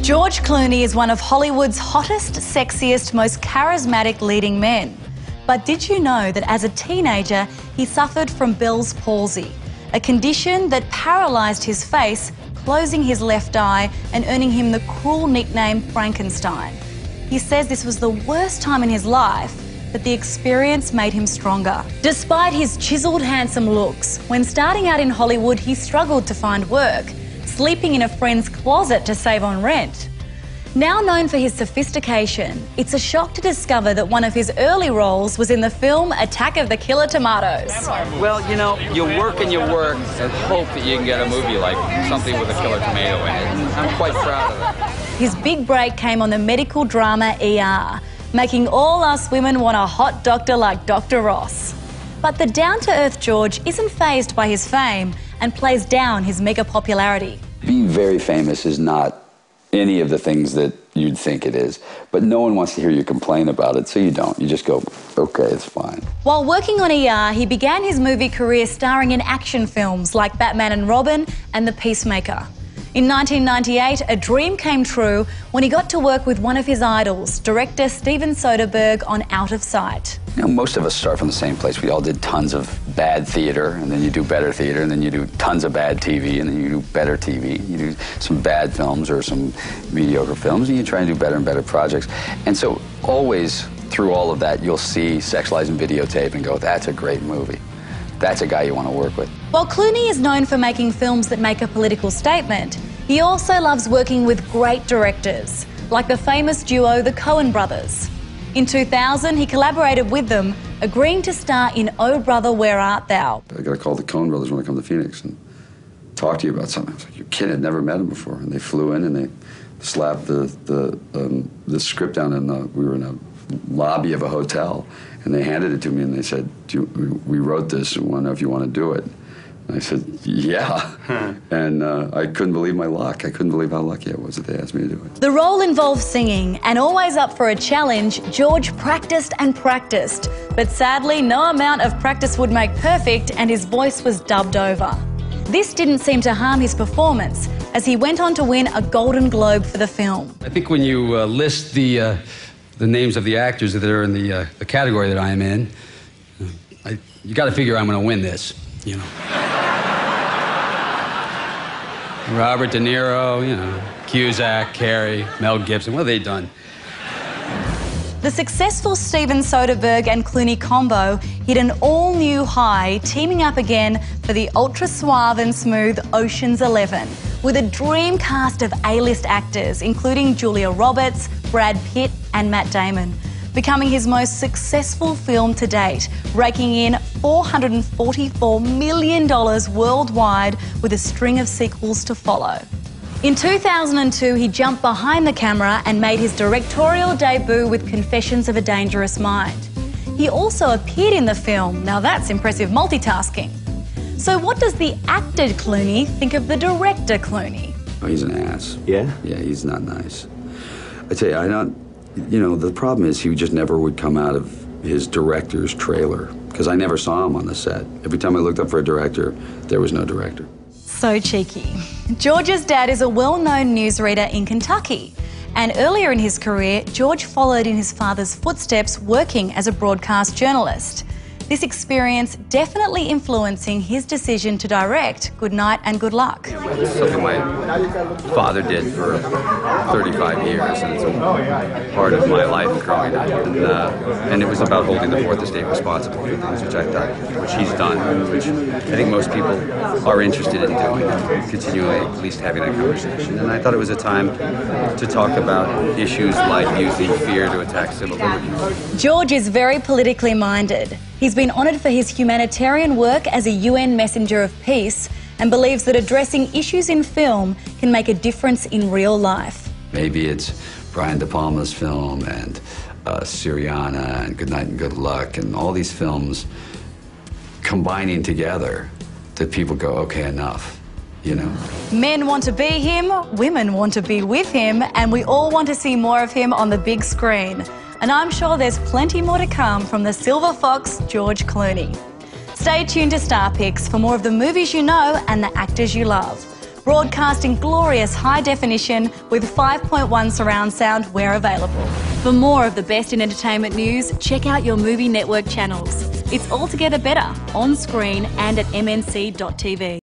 George Clooney is one of Hollywood's hottest, sexiest, most charismatic leading men. But did you know that as a teenager, he suffered from Bell's palsy, a condition that paralysed his face, closing his left eye and earning him the cruel nickname Frankenstein. He says this was the worst time in his life, but the experience made him stronger. Despite his chiselled, handsome looks, when starting out in Hollywood, he struggled to find work, sleeping in a friend's closet to save on rent. Now known for his sophistication, it's a shock to discover that one of his early roles was in the film Attack of the Killer Tomatoes. Well, you know, you work and hope that you can get a movie like something with a killer tomato in it. I'm quite proud of it. His big break came on the medical drama ER, making all us women want a hot doctor like Dr. Ross. But the down-to-earth George isn't fazed by his fame and plays down his mega popularity. Being very famous is not any of the things that you'd think it is, but no one wants to hear you complain about it, so you don't. You just go, okay, it's fine. While working on ER, he began his movie career starring in action films like Batman and Robin and The Peacemaker. In 1998, a dream came true when he got to work with one of his idols, director Steven Soderbergh, on Out of Sight. You know, most of us start from the same place. We all did tons of bad theater, and then you do better theater, and then you do tons of bad TV, and then you do better TV. You do some bad films or some mediocre films, and you try and do better and better projects. And so always through all of that, you'll see Sexualized and Videotape and go, that's a great movie. That's a guy you want to work with. While Clooney is known for making films that make a political statement, he also loves working with great directors, like the famous duo the Coen brothers. In 2000, he collaborated with them, agreeing to star in Oh Brother, Where Art Thou? I got to call the Coen brothers when I come to Phoenix and talk to you about something. I was like, you're kidding, I'd never met them before. And they flew in and they slapped the script down we were in a lobby of a hotel, and they handed it to me and they said, we wrote this and want to know if you want to do it. And I said, yeah. And I couldn't believe my luck. I couldn't believe how lucky I was that they asked me to do it. The role involved singing, and always up for a challenge, George practiced and practiced. But sadly, no amount of practice would make perfect, and his voice was dubbed over. This didn't seem to harm his performance, as he went on to win a Golden Globe for the film. I think when you list the names of the actors that are in the category that I am in, you got to figure I'm going to win this, you know. Robert De Niro, you know, Cusack, Carey, Mel Gibson, what have they done? The successful Steven Soderbergh and Clooney combo hit an all-new high, teaming up again for the ultra-suave and smooth Ocean's 11, with a dream cast of A-list actors, including Julia Roberts, Brad Pitt and Matt Damon, becoming his most successful film to date, raking in $444 million worldwide with a string of sequels to follow. In 2002, he jumped behind the camera and made his directorial debut with Confessions of a Dangerous Mind. He also appeared in the film. Now that's impressive multitasking. So what does the actor Clooney think of the director Clooney? Oh, he's an ass. Yeah? Yeah, he's not nice. I tell you, you know, the problem is he just never would come out of his director's trailer, because I never saw him on the set. Every time I looked up for a director, there was no director. So cheeky. George's dad is a well-known newsreader in Kentucky, and earlier in his career, George followed in his father's footsteps working as a broadcast journalist. This experience definitely influencing his decision to direct Good Night and Good Luck. It's something my father did for 35 years, and it's a part of my life growing up. And it was about holding the fourth estate responsible for things, which he's done, which I think most people are interested in doing, continually at least having that conversation. And I thought it was a time to talk about issues like using fear to attack civil liberties. George is very politically minded. He's been honoured for his humanitarian work as a UN messenger of peace and believes that addressing issues in film can make a difference in real life. Maybe it's Brian De Palma's film and Syriana and Good Night and Good Luck and all these films combining together that people go, okay, enough, you know. Men want to be him, women want to be with him, and we all want to see more of him on the big screen. And I'm sure there's plenty more to come from the Silver Fox, George Clooney. Stay tuned to Star Picks for more of the movies you know and the actors you love. broadcasting glorious high definition with 5.1 surround sound where available. For more of the best in entertainment news, check out your Movie Network channels. It's altogether better on screen and at mnc.tv.